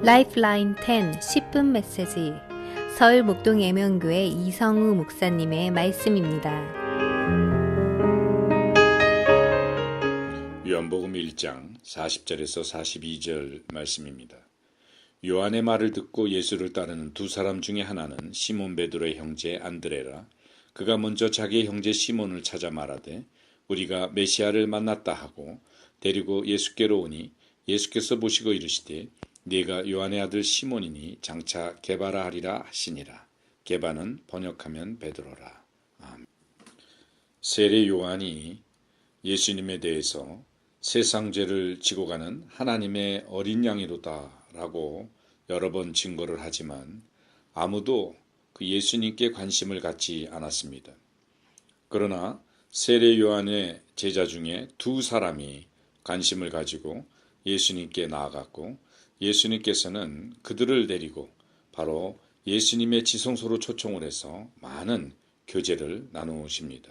라이프라인 10 10분 메시지 서울 목동 예명교회 이성우 목사님의 말씀입니다. 요한복음 1장 40절에서 42절 말씀입니다. 요한의 말을 듣고 예수를 따르는 두 사람 중에 하나는 시몬 베드로의 형제 안드레라. 그가 먼저 자기의 형제 시몬을 찾아 말하되 우리가 메시아를 만났다 하고 데리고 예수께로 오니 예수께서 보시고 이르시되 네가 요한의 아들 시몬이니 장차 게바라 하리라 하시니라. 게바는 번역하면 베드로라. 아멘. 세례 요한이 예수님에 대해서 세상 죄를 지고 가는 하나님의 어린 양이로다 라고 여러 번 증거를 하지만 아무도 그 예수님께 관심을 갖지 않았습니다. 그러나 세례 요한의 제자 중에 두 사람이 관심을 가지고 예수님께 나아갔고 예수님께서는 그들을 데리고 바로 예수님의 지성소로 초청을 해서 많은 교제를 나누십니다.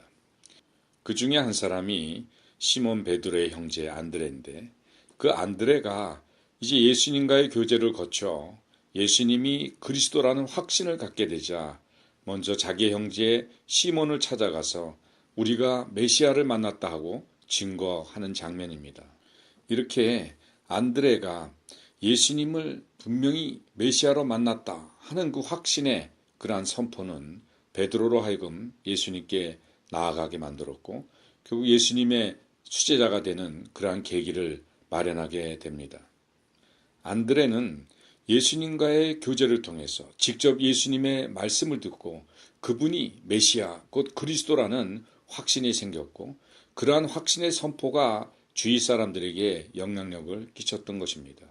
그 중에 한 사람이 시몬 베드로의 형제 안드레인데 그 안드레가 이제 예수님과의 교제를 거쳐 예수님이 그리스도라는 확신을 갖게 되자 먼저 자기의 형제 시몬을 찾아가서 우리가 메시아를 만났다 하고 증거하는 장면입니다. 이렇게 안드레가 예수님을 분명히 메시아로 만났다 하는 그 확신의 그러한 선포는 베드로로 하여금 예수님께 나아가게 만들었고 결국 예수님의 수제자가 되는 그러한 계기를 마련하게 됩니다. 안드레는 예수님과의 교제를 통해서 직접 예수님의 말씀을 듣고 그분이 메시아 곧 그리스도라는 확신이 생겼고 그러한 확신의 선포가 주위 사람들에게 영향력을 끼쳤던 것입니다.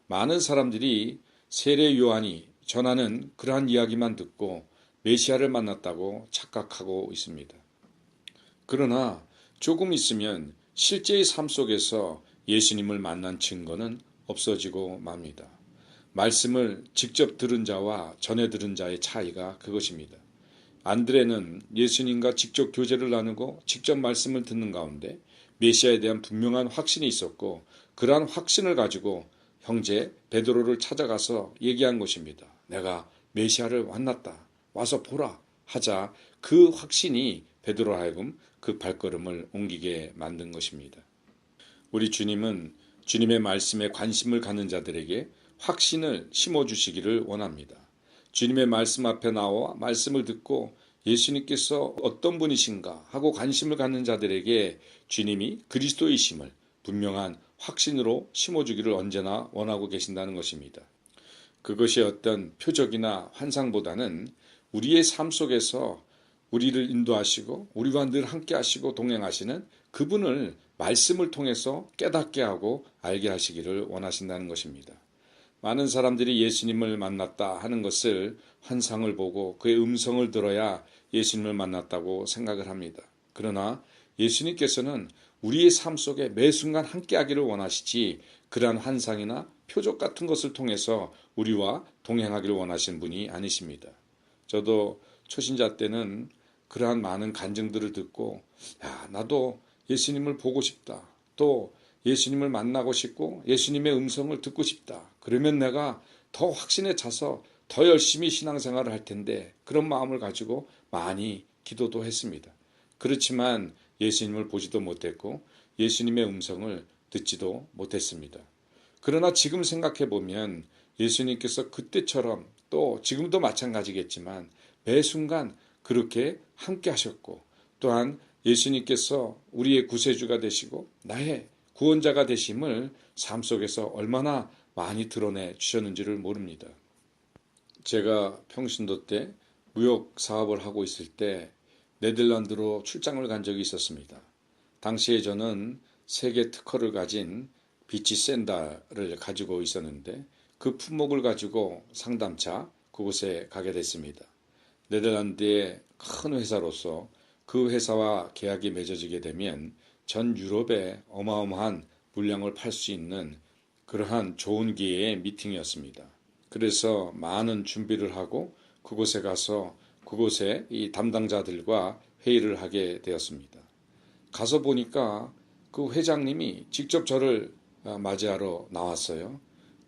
많은 사람들이 세례 요한이 전하는 그러한 이야기만 듣고 메시아를 만났다고 착각하고 있습니다. 그러나 조금 있으면 실제의 삶 속에서 예수님을 만난 증거는 없어지고 맙니다. 말씀을 직접 들은 자와 전해 들은 자의 차이가 그것입니다. 안드레는 예수님과 직접 교제를 나누고 직접 말씀을 듣는 가운데 메시아에 대한 분명한 확신이 있었고 그러한 확신을 가지고 형제 베드로를 찾아가서 얘기한 것입니다. 내가 메시아를 만났다. 와서 보라 하자 그 확신이 베드로 하여금 그 발걸음을 옮기게 만든 것입니다. 우리 주님은 주님의 말씀에 관심을 갖는 자들에게 확신을 심어주시기를 원합니다. 주님의 말씀 앞에 나와 말씀을 듣고 예수님께서 어떤 분이신가 하고 관심을 갖는 자들에게 주님이 그리스도이심을 분명한 확신으로 심어주기를 언제나 원하고 계신다는 것입니다. 그것이 어떤 표적이나 환상보다는 우리의 삶 속에서 우리를 인도하시고 우리와 늘 함께 하시고 동행하시는 그분을 말씀을 통해서 깨닫게 하고 알게 하시기를 원하신다는 것입니다. 많은 사람들이 예수님을 만났다 하는 것을 환상을 보고 그의 음성을 들어야 예수님을 만났다고 생각을 합니다. 그러나 예수님께서는 우리의 삶 속에 매 순간 함께 하기를 원하시지 그러한 환상이나 표적 같은 것을 통해서 우리와 동행하기를 원하시는 분이 아니십니다. 저도 초신자 때는 그러한 많은 간증들을 듣고 나도 예수님을 보고 싶다. 또 예수님을 만나고 싶고 예수님의 음성을 듣고 싶다. 그러면 내가 더 확신에 차서 더 열심히 신앙생활을 할 텐데 그런 마음을 가지고 많이 기도도 했습니다. 그렇지만 예수님을 보지도 못했고 예수님의 음성을 듣지도 못했습니다. 그러나 지금 생각해 보면 예수님께서 그때처럼 또 지금도 마찬가지겠지만 매 순간 그렇게 함께 하셨고 또한 예수님께서 우리의 구세주가 되시고 나의 구원자가 되심을 삶 속에서 얼마나 많이 드러내 주셨는지를 모릅니다. 제가 평신도 때 무역 사업을 하고 있을 때 네덜란드로 출장을 간 적이 있었습니다. 당시에 저는 세계 특허를 가진 비치 샌달을 가지고 있었는데 그 품목을 가지고 상담차 그곳에 가게 됐습니다. 네덜란드의 큰 회사로서 그 회사와 계약이 맺어지게 되면 전 유럽에 어마어마한 물량을 팔 수 있는 그러한 좋은 기회의 미팅이었습니다. 그래서 많은 준비를 하고 그곳에 가서 그곳에 이 담당자들과 회의를 하게 되었습니다. 가서 보니까 그 회장님이 직접 저를 맞이하러 나왔어요.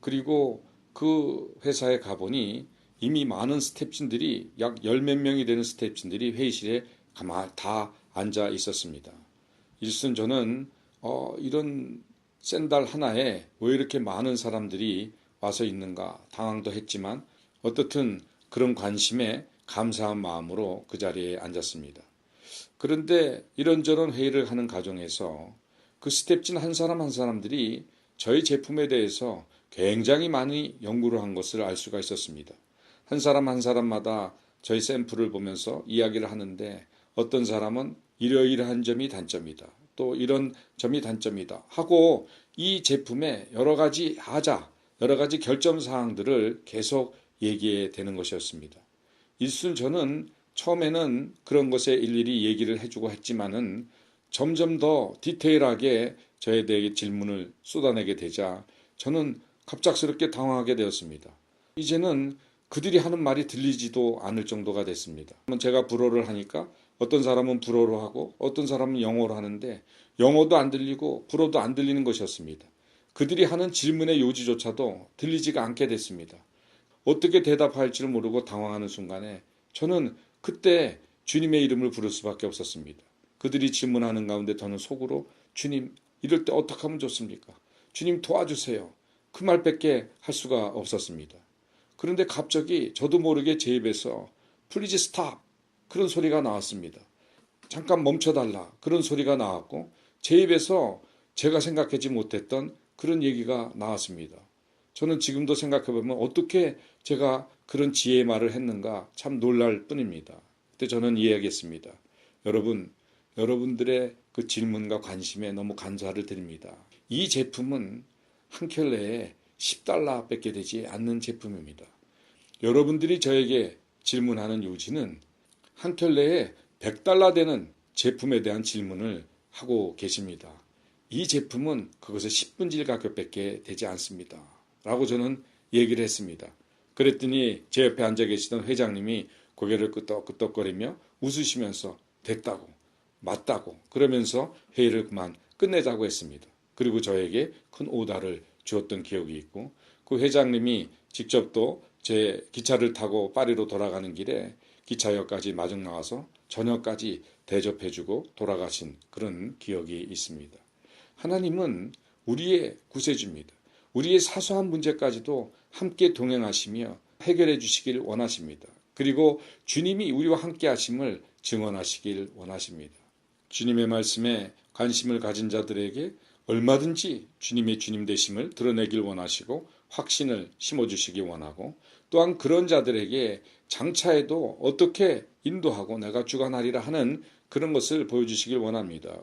그리고 그 회사에 가보니 이미 많은 스태프진들이 약 열 몇 명이 되는 스태프진들이 회의실에 가만히 다 앉아 있었습니다. 일순 저는 이런 샌달 하나에 왜 이렇게 많은 사람들이 와서 있는가 당황도 했지만 어떻든 그런 관심에 감사한 마음으로 그 자리에 앉았습니다. 그런데 이런저런 회의를 하는 과정에서 그 스태프진 한 사람 한 사람들이 저희 제품에 대해서 굉장히 많이 연구를 한 것을 알 수가 있었습니다. 한 사람 한 사람마다 저희 샘플을 보면서 이야기를 하는데 어떤 사람은 이러이러한 점이 단점이다. 또 이런 점이 단점이다. 하고 이 제품의 여러 가지 하자, 여러 가지 결점 사항들을 계속 얘기해 되는 것이었습니다. 일순 저는 처음에는 그런 것에 일일이 얘기를 해주고 했지만은 점점 더 디테일하게 저에 대해 질문을 쏟아내게 되자 저는 갑작스럽게 당황하게 되었습니다. 이제는 그들이 하는 말이 들리지도 않을 정도가 됐습니다. 제가 불어를 하니까 어떤 사람은 불어로 하고 어떤 사람은 영어로 하는데 영어도 안 들리고 불어도 안 들리는 것이었습니다. 그들이 하는 질문의 요지조차도 들리지가 않게 됐습니다. 어떻게 대답할지를 모르고 당황하는 순간에 저는 그때 주님의 이름을 부를 수밖에 없었습니다. 그들이 질문하는 가운데 저는 속으로 주님 이럴 때 어떻게 하면 좋습니까? 주님 도와주세요. 그 말밖에 할 수가 없었습니다. 그런데 갑자기 저도 모르게 제 입에서 Please stop 그런 소리가 나왔습니다. 잠깐 멈춰달라 그런 소리가 나왔고 제 입에서 제가 생각하지 못했던 그런 얘기가 나왔습니다. 저는 지금도 생각해보면 어떻게 제가 그런 지혜의 말을 했는가 참 놀랄 뿐입니다. 그때 저는 이야기했습니다. 여러분들의 그 질문과 관심에 너무 감사를 드립니다. 이 제품은 한 켤레에 $10밖에 되지 않는 제품입니다. 여러분들이 저에게 질문하는 요지는 한 켤레에 $100 되는 제품에 대한 질문을 하고 계십니다. 이 제품은 그것의 10분질 가격밖에 되지 않습니다. 라고 저는 얘기를 했습니다. 그랬더니 제 옆에 앉아 계시던 회장님이 고개를 끄덕끄덕거리며 웃으시면서 됐다고 맞다고 그러면서 회의를 그만 끝내자고 했습니다. 그리고 저에게 큰 오다를 주었던 기억이 있고 그 회장님이 직접 또 제 기차를 타고 파리로 돌아가는 길에 기차역까지 마중 나와서 저녁까지 대접해주고 돌아가신 그런 기억이 있습니다. 하나님은 우리의 구세주입니다. 우리의 사소한 문제까지도 함께 동행하시며 해결해 주시길 원하십니다. 그리고 주님이 우리와 함께 하심을 증언하시길 원하십니다. 주님의 말씀에 관심을 가진 자들에게 얼마든지 주님의 주님 되심을 드러내길 원하시고 확신을 심어주시기 원하고 또한 그런 자들에게 장차에도 어떻게 인도하고 내가 주관하리라 하는 그런 것을 보여주시길 원합니다.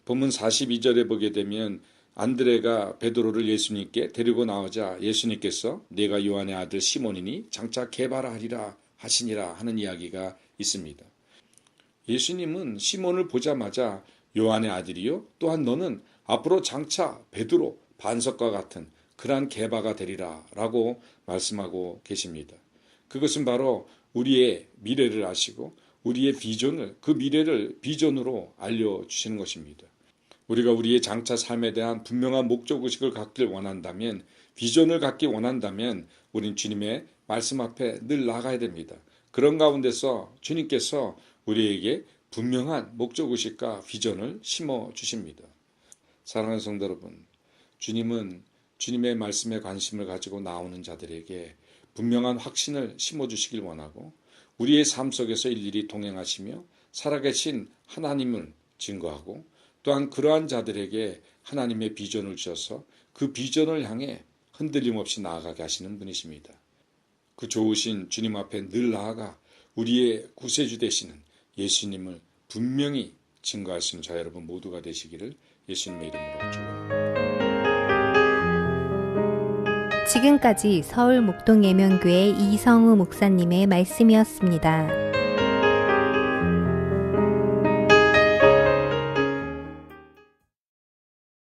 본문 42절에 보게 되면 안드레가 베드로를 예수님께 데리고 나오자 예수님께서 내가 요한의 아들 시몬이니 장차 개발하리라 하시니라 하는 이야기가 있습니다. 예수님은 시몬을 보자마자 요한의 아들이요 또한 너는 앞으로 장차 베드로 반석과 같은 그러한 개바가 되리라 라고 말씀하고 계십니다. 그것은 바로 우리의 미래를 아시고 우리의 비전을 그 미래를 비전으로 알려주시는 것입니다. 우리가 우리의 장차 삶에 대한 분명한 목적의식을 갖길 원한다면 비전을 갖기 원한다면 우린 주님의 말씀 앞에 늘 나가야 됩니다. 그런 가운데서 주님께서 우리에게 분명한 목적의식과 비전을 심어주십니다. 사랑하는 성도 여러분, 주님은 주님의 말씀에 관심을 가지고 나오는 자들에게 분명한 확신을 심어주시길 원하고 우리의 삶 속에서 일일이 동행하시며 살아계신 하나님을 증거하고 또한 그러한 자들에게 하나님의 비전을 주셔서 그 비전을 향해 흔들림 없이 나아가게 하시는 분이십니다. 그 좋으신 주님 앞에 늘 나아가 우리의 구세주 되시는 예수님을 분명히 증거하시는 자 여러분 모두가 되시기를 예수님의 이름으로 축원합니다. 지금까지 서울 목동 예명교회 이성우 목사님의 말씀이었습니다.